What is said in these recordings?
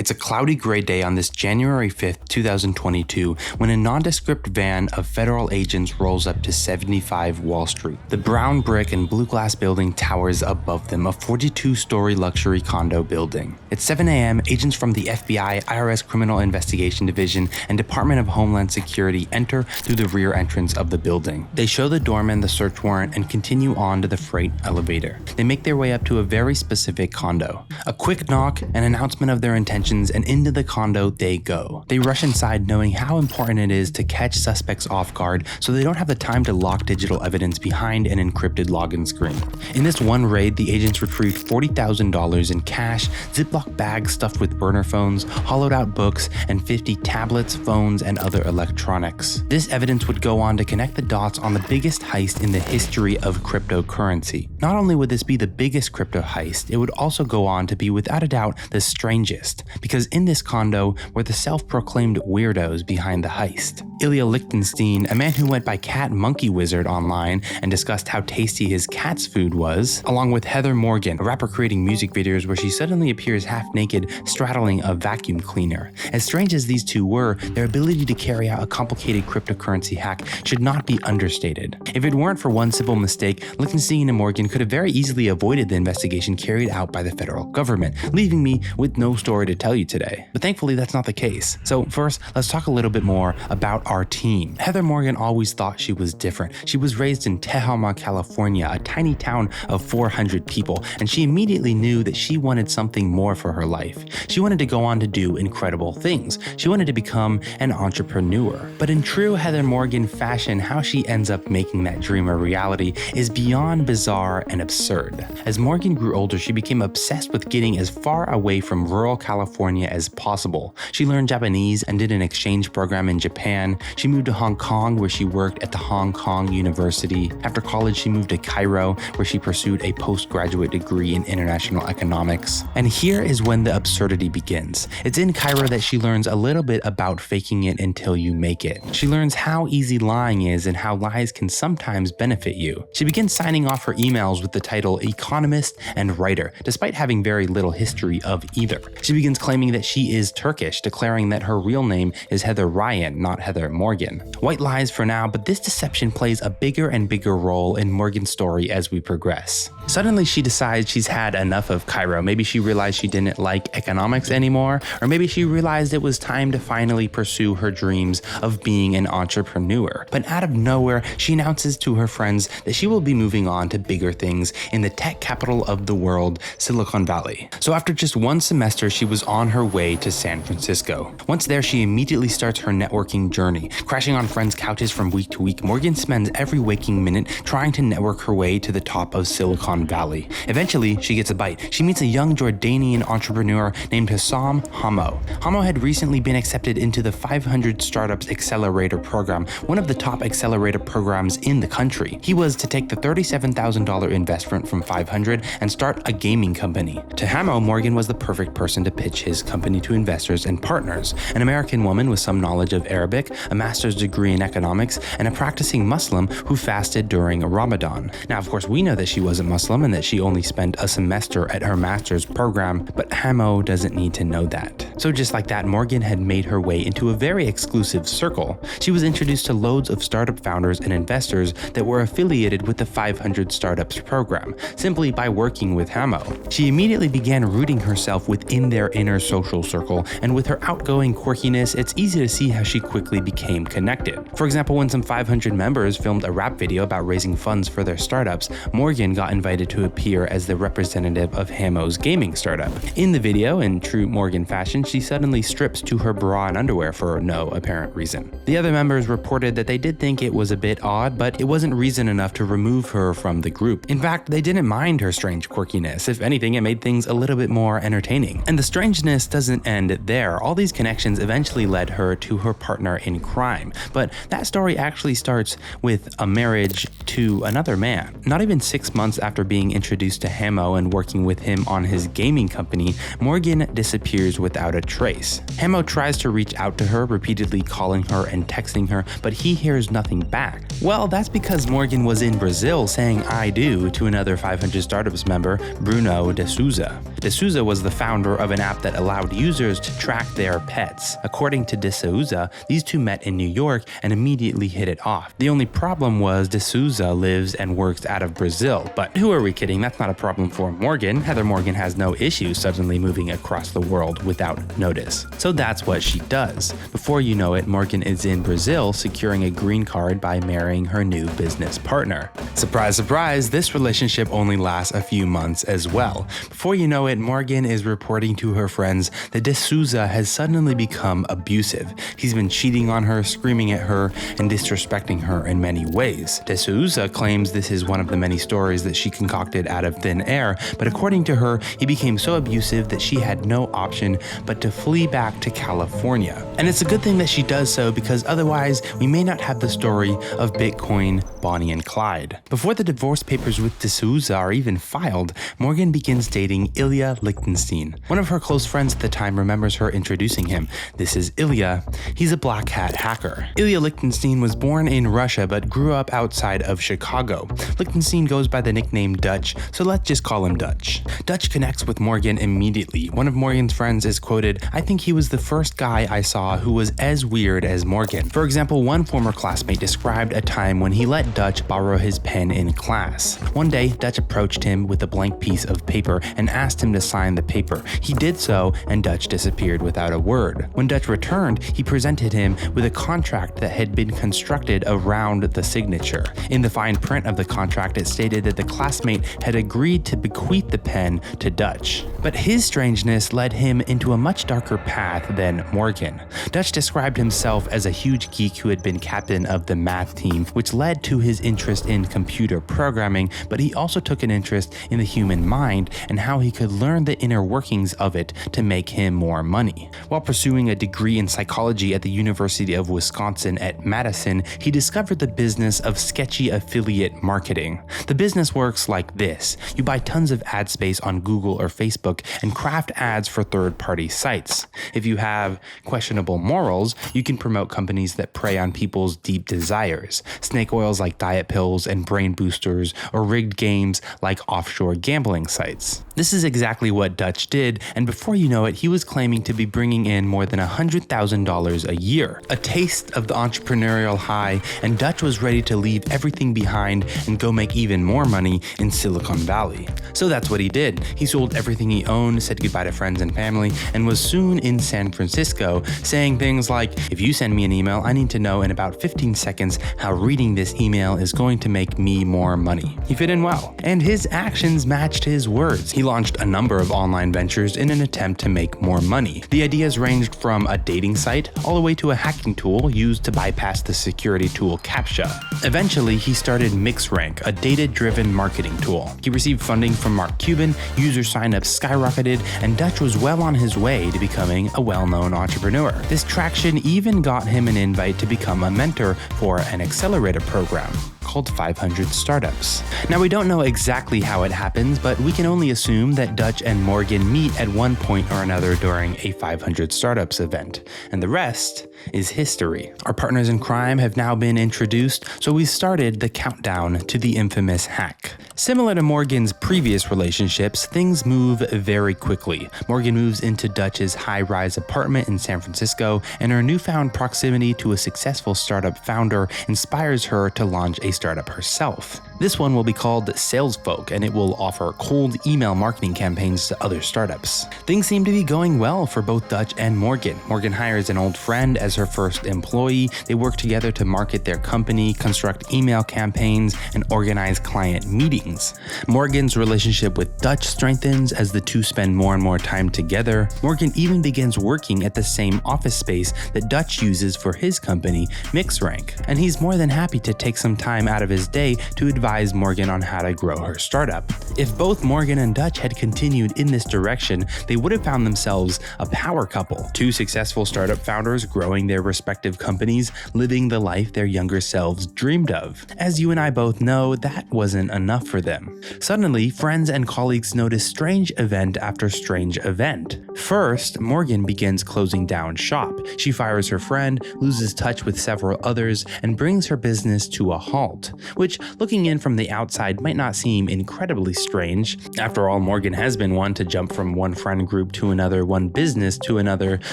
It's a cloudy gray day on this January 5th, 2022, when a nondescript van of federal agents rolls up to 75 Wall Street. The brown brick and blue glass building towers above them, a 42-story luxury condo building. At 7 a.m., agents from the FBI, IRS Criminal Investigation Division, and Department of Homeland Security enter through the rear entrance of the building. They show the doorman the search warrant and continue on to the freight elevator. They make their way up to a very specific condo. A quick knock, an announcement of their intentions, and into the condo they go. They rush inside knowing how important it is to catch suspects off guard so they don't have the time to lock digital evidence behind an encrypted login screen. In this one raid, the agents retrieved $40,000 in cash, Ziploc bags stuffed with burner phones, hollowed out books, and 50 tablets, phones, and other electronics. This evidence would go on to connect the dots on the biggest heist in the history of cryptocurrency. Not only would this be the biggest crypto heist, it would also go on to be without a doubt the strangest, because in this condo were the self-proclaimed weirdos behind the heist. Ilya Lichtenstein, a man who went by Cat Monkey Wizard online and discussed how tasty his cat's food was, along with Heather Morgan, a rapper creating music videos where she suddenly appears half-naked straddling a vacuum cleaner. As strange as these two were, their ability to carry out a complicated cryptocurrency hack should not be understated. If it weren't for one simple mistake, Lichtenstein and Morgan could have very easily avoided the investigation carried out by the federal government, leaving me with no story to tell you today. But thankfully that's not the case. So first, let's talk a little bit more about our team. Heather Morgan always thought she was different. She was raised in Tehama, California, a tiny town of 400 people, and she immediately knew that she wanted something more for her life. She wanted to go on to do incredible things. She wanted to become an entrepreneur. But in true Heather Morgan fashion, how she ends up making that dream a reality is beyond bizarre and absurd. As Morgan grew older, she became obsessed with getting as far away from rural California as possible. She learned Japanese and did an exchange program in Japan. She moved to Hong Kong, where she worked at the Hong Kong University. After college, she moved to Cairo, where she pursued a postgraduate degree in international economics. And here is when the absurdity begins. It's in Cairo that she learns a little bit about faking it until you make it. She learns how easy lying is and how lies can sometimes benefit you. She begins signing off her emails with the title economist and writer, despite having very little history of either. She begins claiming that she is Turkish, declaring that her real name is Heather Ryan, not Heather Morgan. White lies for now, but this deception plays a bigger and bigger role in Morgan's story as we progress. Suddenly she decides she's had enough of Cairo. Maybe she realized she didn't like economics anymore, or maybe she realized it was time to finally pursue her dreams of being an entrepreneur. But out of nowhere, she announces to her friends that she will be moving on to bigger things in the tech capital of the world, Silicon Valley. So after just one semester, she was on her way to San Francisco. Once there, she immediately starts her networking journey. Crashing on friends' couches from week to week, Morgan spends every waking minute trying to network her way to the top of Silicon Valley. Eventually, she gets a bite. She meets a young Jordanian entrepreneur named Hassam Hamo. Hamo had recently been accepted into the 500 Startups Accelerator program, one of the top accelerator programs in the country. He was to take the $37,000 investment from 500 and start a gaming company. To Hamo, Morgan was the perfect person to pitch his company to investors and partners, an American woman with some knowledge of Arabic, a master's degree in economics, and a practicing Muslim who fasted during Ramadan. Now, of course, we know that she wasn't Muslim and that she only spent a semester at her master's program, but Hamo doesn't need to know that. So just like that, Morgan had made her way into a very exclusive circle. She was introduced to loads of startup founders and investors that were affiliated with the 500 Startups program, simply by working with Hamo. She immediately began rooting herself within their inner social circle, and with her outgoing quirkiness, it's easy to see how she quickly became connected. For example, when some 500 members filmed a rap video about raising funds for their startups, Morgan got invited to appear as the representative of Hamo's gaming startup. In the video, in true Morgan fashion, she suddenly strips to her bra and underwear for no apparent reason. The other members reported that they did think it was a bit odd, but it wasn't reason enough to remove her from the group. In fact, they didn't mind her strange quirkiness. If anything, it made things a little bit more entertaining. And the strangeness doesn't end there. All these connections eventually led her to her partner in crime. But that story actually starts with a marriage to another man. Not even 6 months after being introduced to Hamo and working with him on his gaming company, Morgan disappears without a trace. Hamo tries to reach out to her, repeatedly calling her and texting her, but he hears nothing back. Well, that's because Morgan was in Brazil saying "I do" to another 500 Startups member, Bruno de Souza. De Souza was the founder of an app that that allowed users to track their pets. According to De Souza, these two met in New York and immediately hit it off. The only problem was De Souza lives and works out of Brazil, but who are we kidding? That's not a problem for Morgan. Heather Morgan has no issue suddenly moving across the world without notice. So that's what she does. Before you know it, Morgan is in Brazil securing a green card by marrying her new business partner. Surprise, surprise, this relationship only lasts a few months as well. Before you know it, Morgan is reporting to her friends that De Souza has suddenly become abusive. He's been cheating on her, screaming at her, and disrespecting her in many ways. De Souza claims this is one of the many stories that she concocted out of thin air, but according to her, he became so abusive that she had no option but to flee back to California. And it's a good thing that she does so, because otherwise we may not have the story of Bitcoin, Bonnie and Clyde. Before the divorce papers with De Souza are even filed, Morgan begins dating Ilya Lichtenstein. One of her close friends at the time remembers her introducing him. This is Ilya. He's a black hat hacker. Ilya Lichtenstein was born in Russia but grew up outside of Chicago. Lichtenstein goes by the nickname Dutch, so let's just call him Dutch. Dutch connects with Morgan immediately. One of Morgan's friends is quoted, "I think he was the first guy I saw who was as weird as Morgan." For example, one former classmate described a time when he let Dutch borrow his pen in class. One day, Dutch approached him with a blank piece of paper and asked him to sign the paper. He did so, and Dutch disappeared without a word. When Dutch returned, he presented him with a contract that had been constructed around the signature. In the fine print of the contract, it stated that the classmate had agreed to bequeath the pen to Dutch. But his strangeness led him into a much darker path than Morgan. Dutch described himself as a huge geek who had been captain of the math team, which led to his interest in computer programming, but he also took an interest in the human mind and how he could learn the inner workings of it to make him more money. While pursuing a degree in psychology at the University of Wisconsin at Madison, he discovered the business of sketchy affiliate marketing. The business works like this. You buy tons of ad space on Google or Facebook and craft ads for third-party sites. If you have questionable morals, you can promote companies that prey on people's deep desires. Snake oils like diet pills and brain boosters, or rigged games like offshore gambling sites. This is exactly what Dutch did, and before you know it, he was claiming to be bringing in more than $100,000 a year. A taste of the entrepreneurial high, and Dutch was ready to leave everything behind and go make even more money in Silicon Valley. So that's what he did. He sold everything he owned, said goodbye to friends and family, and was soon in San Francisco, saying things like, "If you send me an email, I need to know in about 15 seconds how reading this email is going to make me more money." He fit in well, and his actions matched his words. He launched a number of online ventures in an attempt to make more money. The ideas ranged from a dating site all the way to a hacking tool used to bypass the security tool CAPTCHA. Eventually, he started MixRank, a data-driven marketing tool. He received funding from Mark Cuban, user signups skyrocketed, and Dutch was well on his way to becoming a well-known entrepreneur. This traction even got him an invite to become a mentor for an accelerator program called 500 Startups. Now, we don't know exactly how it happens, but we can only assume that Dutch and Morgan meet at one point or another during a 500 Startups event, and the rest is history. Our partners in crime have now been introduced, so we started the countdown to the infamous hack. Similar to Morgan's previous relationships, things move very quickly. Morgan moves into Dutch's high-rise apartment in San Francisco, and her newfound proximity to a successful startup founder inspires her to launch a startup herself. This one will be called Salesfolk, and it will offer cold email marketing campaigns to other startups. Things seem to be going well for both Dutch and Morgan. Morgan hires an old friend as her first employee. They work together to market their company, construct email campaigns, and organize client meetings. Morgan's relationship with Dutch strengthens as the two spend more and more time together. Morgan even begins working at the same office space that Dutch uses for his company, MixRank, and he's more than happy to take some time out of his day to advise Morgan on how to grow her startup. If both Morgan and Dutch had continued in this direction, they would have found themselves a power couple. Two successful startup founders growing their respective companies, living the life their younger selves dreamed of. As you and I both know, that wasn't enough for them. Suddenly, friends and colleagues notice strange event after strange event. First, Morgan begins closing down shop. She fires her friend, loses touch with several others, and brings her business to a halt, which, looking in from the outside might not seem incredibly strange. After all, Morgan has been one to jump from one friend group to another, one business to another,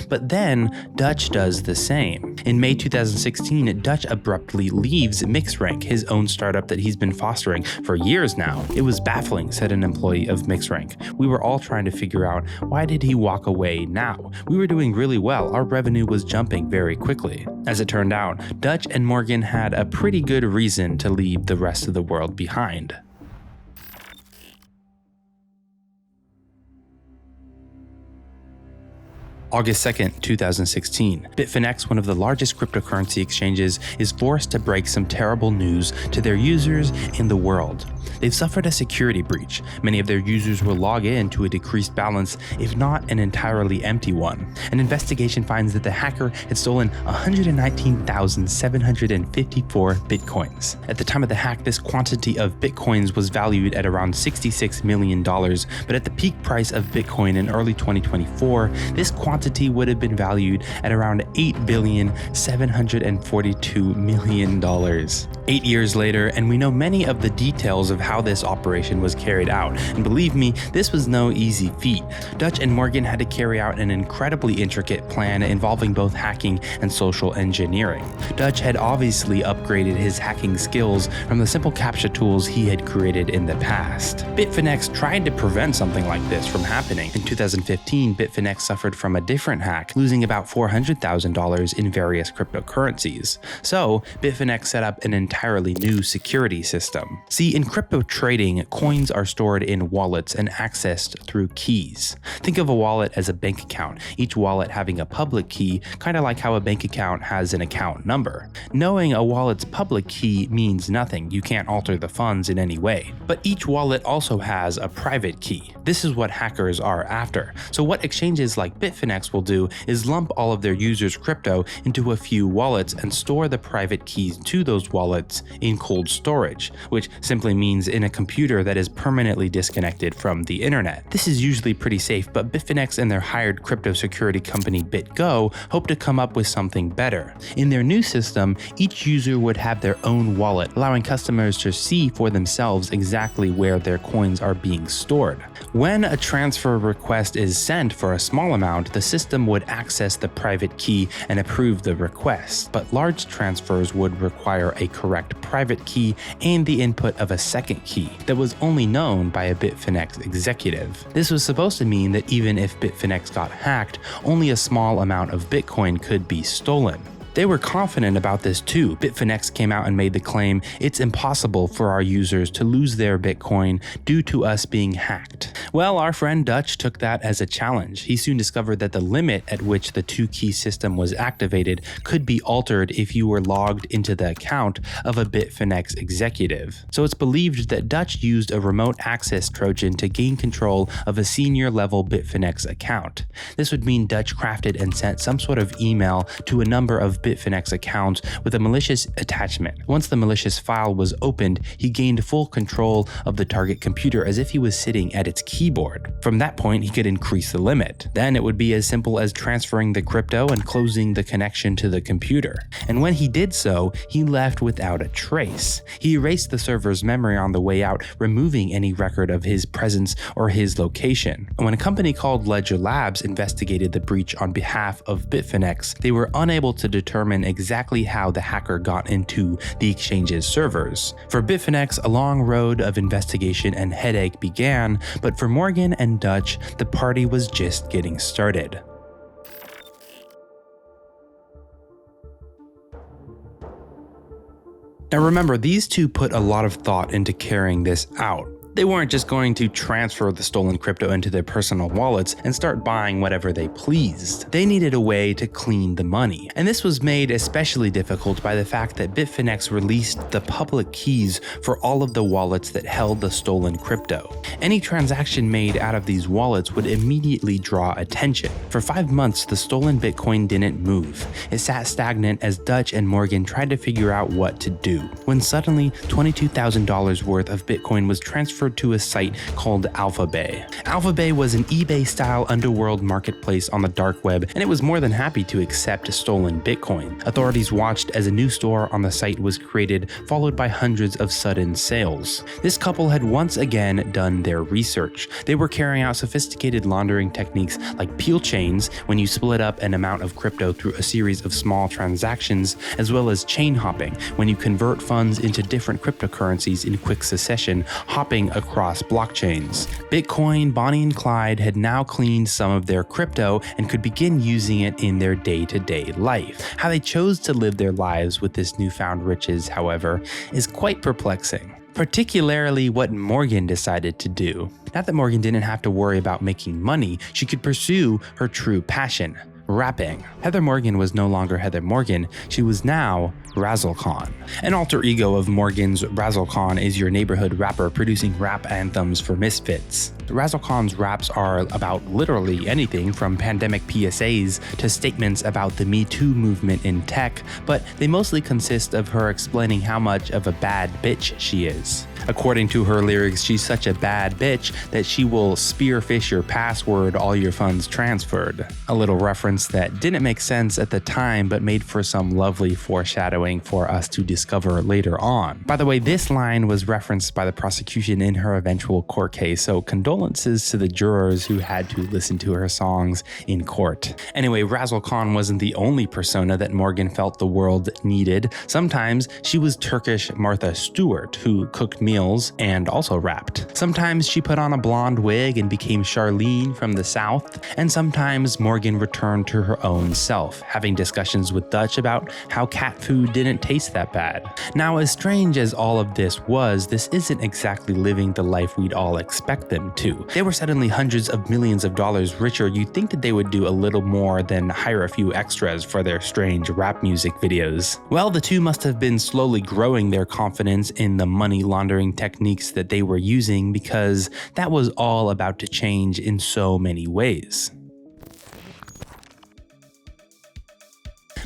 but then Dutch does the same. In May 2016, Dutch abruptly leaves MixRank, his own startup that he's been fostering for years now. It was baffling, said an employee of MixRank. We were all trying to figure out, why did he walk away now? We were doing really well, our revenue was jumping very quickly. As it turned out, Dutch and Morgan had a pretty good reason to leave the rest of the world behind. August 2nd, 2016, Bitfinex, one of the largest cryptocurrency exchanges, is forced to break some terrible news to their users in the world. They've suffered a security breach. Many of their users will log in to a decreased balance, if not an entirely empty one. An investigation finds that the hacker had stolen 119,754 bitcoins. At the time of the hack, this quantity of bitcoins was valued at around $66 million, but at the peak price of Bitcoin in early 2024, this quantity would have been valued at around $8,742 million. 8 years later, and we know many of the details of how this operation was carried out, and believe me, this was no easy feat. Dutch and Morgan had to carry out an incredibly intricate plan involving both hacking and social engineering. Dutch had obviously upgraded his hacking skills from the simple CAPTCHA tools he had created in the past. Bitfinex tried to prevent something like this from happening. In 2015, Bitfinex suffered from a different hack, losing about $400,000 in various cryptocurrencies. So, Bitfinex set up an entirely new security system. See, in crypto trading, coins are stored in wallets and accessed through keys. Think of a wallet as a bank account, each wallet having a public key, kind of like how a bank account has an account number. Knowing a wallet's public key means nothing, you can't alter the funds in any way. But each wallet also has a private key. This is what hackers are after. So what exchanges like Bitfinex will do is lump all of their users' crypto into a few wallets and store the private keys to those wallets in cold storage, which simply means in a computer that is permanently disconnected from the internet. This is usually pretty safe, but Bitfinex and their hired crypto security company BitGo hope to come up with something better. In their new system, each user would have their own wallet, allowing customers to see for themselves exactly where their coins are being stored. When a transfer request is sent for a small amount, the system would access the private key and approve the request, but large transfers would require a correct private key and the input of a second key that was only known by a Bitfinex executive. This was supposed to mean that even if Bitfinex got hacked, only a small amount of Bitcoin could be stolen. They were confident about this too. Bitfinex came out and made the claim, it's impossible for our users to lose their Bitcoin due to us being hacked. Well, our friend Dutch took that as a challenge. He soon discovered that the limit at which the two-key system was activated could be altered if you were logged into the account of a Bitfinex executive. So it's believed that Dutch used a remote access Trojan to gain control of a senior level Bitfinex account. This would mean Dutch crafted and sent some sort of email to a number of Bitfinex accounts with a malicious attachment. Once the malicious file was opened, he gained full control of the target computer as if he was sitting at its keyboard. From that point, he could increase the limit. Then it would be as simple as transferring the crypto and closing the connection to the computer. And when he did so, he left without a trace. He erased the server's memory on the way out, removing any record of his presence or his location. And when a company called Ledger Labs investigated the breach on behalf of Bitfinex, they were unable to determine exactly how the hacker got into the exchange's servers. For Bitfinex, a long road of investigation and headache began, but for Morgan and Dutch, the party was just getting started. Now remember, these two put a lot of thought into carrying this out. They weren't just going to transfer the stolen crypto into their personal wallets and start buying whatever they pleased. They needed a way to clean the money. And this was made especially difficult by the fact that Bitfinex released the public keys for all of the wallets that held the stolen crypto. Any transaction made out of these wallets would immediately draw attention. For 5 months, the stolen Bitcoin didn't move. It sat stagnant as Dutch and Morgan tried to figure out what to do. When suddenly, $22,000 worth of Bitcoin was transferred transferred to a site called Alphabay. Alphabay was an eBay-style underworld marketplace on the dark web, and it was more than happy to accept stolen Bitcoin. Authorities watched as a new store on the site was created, followed by hundreds of sudden sales. This couple had once again done their research. They were carrying out sophisticated laundering techniques like peel chains, when you split up an amount of crypto through a series of small transactions, as well as chain hopping, when you convert funds into different cryptocurrencies in quick succession, hopping across blockchains. Bitcoin, Bonnie and Clyde had now cleaned some of their crypto and could begin using it in their day-to-day life. How they chose to live their lives with this newfound riches, however, is quite perplexing. Particularly what Morgan decided to do. Not that Morgan didn't have to worry about making money, she could pursue her true passion: rapping. Heather Morgan was no longer Heather Morgan, she was now Razzle Khan. An alter ego of Morgan's, Razzle Khan is your neighborhood rapper producing rap anthems for misfits. Razzle Khan's raps are about literally anything from pandemic PSAs to statements about the Me Too movement in tech, but they mostly consist of her explaining how much of a bad bitch she is. According to her lyrics, she's such a bad bitch that she will spearfish your password, all your funds transferred. A little reference that didn't make sense at the time but made for some lovely foreshadowing for us to discover later on. By the way, this line was referenced by the prosecution in her eventual court case, so condolences to the jurors who had to listen to her songs in court. Anyway, Razzle Khan wasn't the only persona that Morgan felt the world needed. Sometimes she was Turkish Martha Stewart, who cooked meals and also rapped. Sometimes she put on a blonde wig and became Charlene from the South, and sometimes Morgan returned to her own self, having discussions with Dutch about how cat food didn't taste that bad. Now, as strange as all of this was, this isn't exactly living the life we'd all expect them to. They were suddenly hundreds of millions of dollars richer. You'd think that they would do a little more than hire a few extras for their strange rap music videos. Well, the two must have been slowly growing their confidence in the money laundering techniques that they were using, because that was all about to change in so many ways.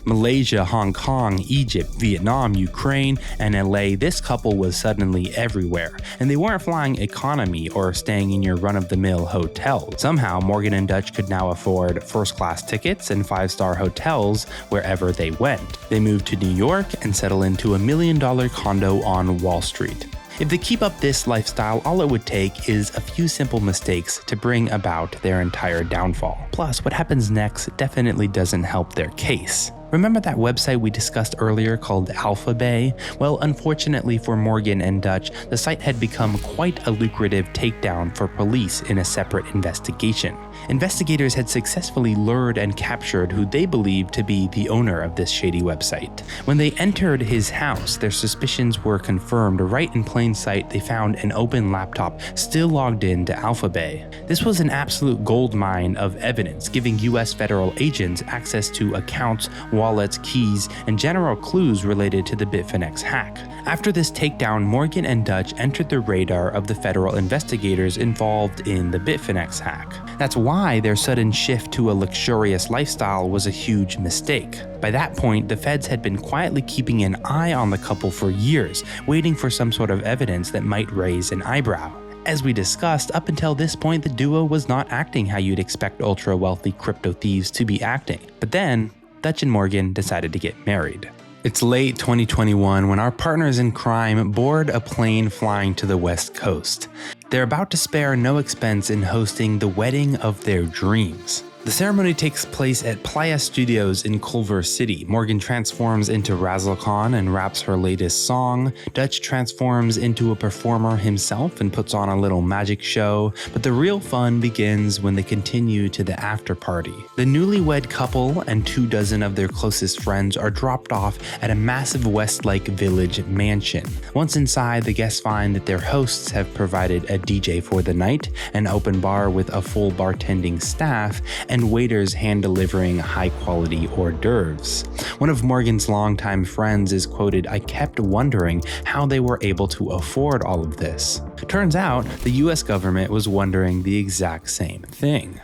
Malaysia, Hong Kong, Egypt, Vietnam, Ukraine, and LA, this couple was suddenly everywhere, and they weren't flying economy or staying in your run-of-the-mill hotel. Somehow, Morgan and Dutch could now afford first-class tickets and five-star hotels wherever they went. They moved to New York and settled into a $1 million condo on Wall Street. If they keep up this lifestyle, all it would take is a few simple mistakes to bring about their entire downfall. Plus, what happens next definitely doesn't help their case. Remember that website we discussed earlier called Alphabay? Well, unfortunately for Morgan and Dutch, the site had become quite a lucrative takedown for police in a separate investigation. Investigators had successfully lured and captured who they believed to be the owner of this shady website. When they entered his house, their suspicions were confirmed. Right in plain sight, they found an open laptop still logged in to Alphabay. This was an absolute goldmine of evidence, giving US federal agents access to accounts, wallets, keys, and general clues related to the Bitfinex hack. After this takedown, Morgan and Dutch entered the radar of the federal investigators involved in the Bitfinex hack. That's why their sudden shift to a luxurious lifestyle was a huge mistake. By that point, the feds had been quietly keeping an eye on the couple for years, waiting for some sort of evidence that might raise an eyebrow. As we discussed, up until this point, the duo was not acting how you'd expect ultra-wealthy crypto thieves to be acting. But then, Dutch and Morgan decided to get married. It's late 2021 when our partners in crime board a plane flying to the West Coast. They're about to spare no expense in hosting the wedding of their dreams. The ceremony takes place at Playa Studios in Culver City. Morgan transforms into Razzle Khan and raps her latest song. Dutch transforms into a performer himself and puts on a little magic show. But the real fun begins when they continue to the after party. The newlywed couple and 24 of their closest friends are dropped off at a massive Westlake Village mansion. Once inside, the guests find that their hosts have provided a DJ for the night, an open bar with a full bartending staff, and waiters hand-delivering high-quality hors d'oeuvres. One of Morgan's longtime friends is quoted, "I kept wondering how they were able to afford all of this." Turns out, the US government was wondering the exact same thing.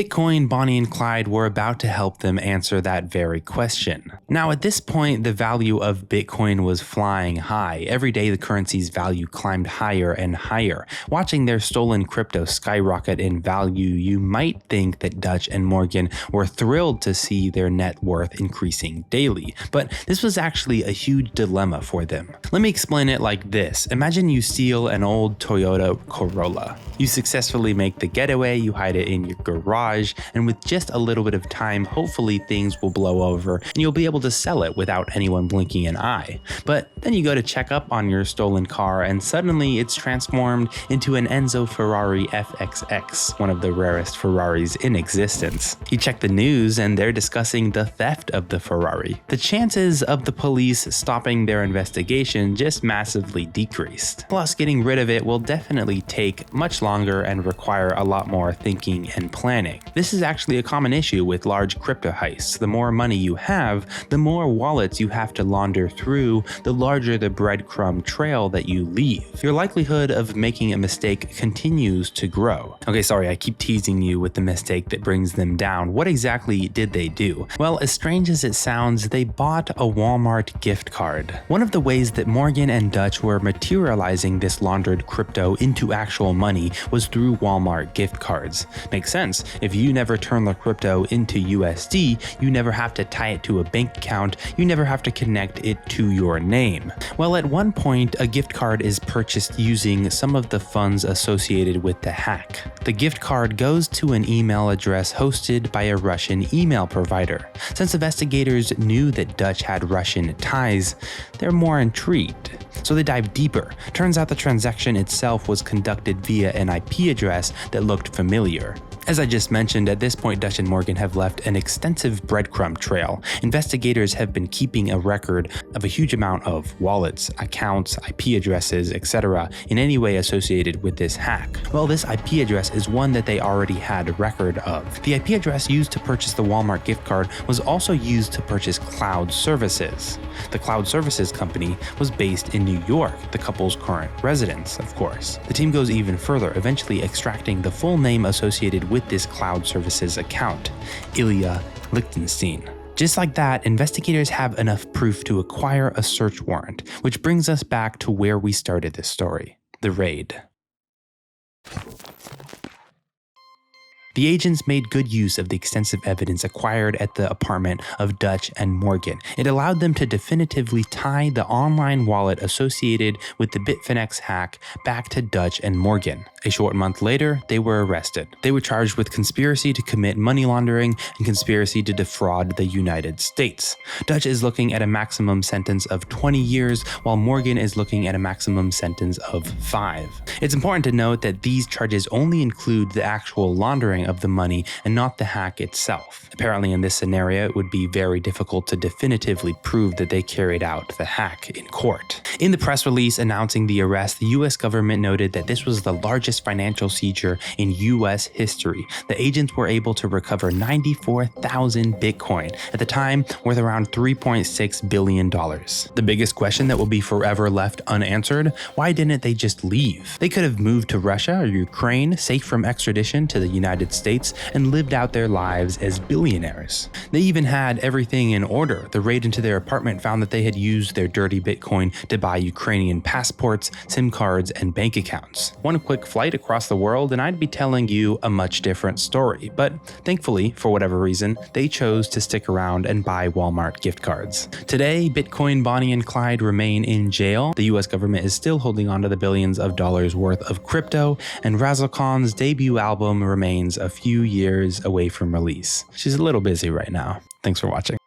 Bitcoin, Bonnie and Clyde were about to help them answer that very question. Now at this point, the value of Bitcoin was flying high. Every day the currency's value climbed higher and higher. Watching their stolen crypto skyrocket in value, you might think that Dutch and Morgan were thrilled to see their net worth increasing daily, but this was actually a huge dilemma for them. Let me explain it like this. Imagine you steal an old Toyota Corolla. You successfully make the getaway, you hide it in your garage, and with just a little bit of time, hopefully things will blow over and you'll be able to sell it without anyone blinking an eye. But then you go to check up on your stolen car and suddenly it's transformed into an Enzo Ferrari FXX, one of the rarest Ferraris in existence. You check the news and they're discussing the theft of the Ferrari. The chances of the police stopping their investigation just massively decreased. Plus, getting rid of it will definitely take much longer and require a lot more thinking and planning. This is actually a common issue with large crypto heists. The more money you have, the more wallets you have to launder through, the larger the breadcrumb trail that you leave. Your likelihood of making a mistake continues to grow. Okay, sorry, I keep teasing you with the mistake that brings them down. What exactly did they do? Well, as strange as it sounds, they bought a Walmart gift card. One of the ways that Morgan and Dutch were materializing this laundered crypto into actual money was through Walmart gift cards. Makes sense. If you never turn the crypto into USD, you never have to tie it to a bank account, you never have to connect it to your name. Well, at one point, a gift card is purchased using some of the funds associated with the hack. The gift card goes to an email address hosted by a Russian email provider. Since investigators knew that Dutch had Russian ties, they're more intrigued. So they dive deeper. Turns out the transaction itself was conducted via an IP address that looked familiar. As I just mentioned, at this point Dutch and Morgan have left an extensive breadcrumb trail. Investigators have been keeping a record of a huge amount of wallets, accounts, IP addresses, etc. in any way associated with this hack. Well, this IP address is one that they already had a record of. The IP address used to purchase the Walmart gift card was also used to purchase cloud services. The cloud services company was based in New York, the couple's current residence, of course. The team goes even further, eventually extracting the full name associated with this cloud services account, Ilya Lichtenstein. Just like that, investigators have enough proof to acquire a search warrant, which brings us back to where we started this story, the raid. The agents made good use of the extensive evidence acquired at the apartment of Dutch and Morgan. It allowed them to definitively tie the online wallet associated with the Bitfinex hack back to Dutch and Morgan. A short month later, they were arrested. They were charged with conspiracy to commit money laundering and conspiracy to defraud the United States. Dutch is looking at a maximum sentence of 20 years, while Morgan is looking at a maximum sentence of 5. It's important to note that these charges only include the actual laundering of the money and not the hack itself. Apparently in this scenario, it would be very difficult to definitively prove that they carried out the hack in court. In the press release announcing the arrest, the US government noted that this was the largest financial seizure in US history. The agents were able to recover 94,000 Bitcoin, at the time worth around $3.6 billion. The biggest question that will be forever left unanswered: why didn't they just leave? They could have moved to Russia or Ukraine, safe from extradition to the United States, and lived out their lives as billionaires. They even had everything in order. The raid into their apartment found that they had used their dirty Bitcoin to buy Ukrainian passports, SIM cards, and bank accounts. One quick flight across the world and I'd be telling you a much different story, but thankfully, for whatever reason, they chose to stick around and buy Walmart gift cards. Today, Bitcoin, Bonnie and Clyde remain in jail. The US government is still holding on to the billions of dollars worth of crypto, and Razzle Khan's debut album remains a few years away from release. She's a little busy right now. Thanks for watching.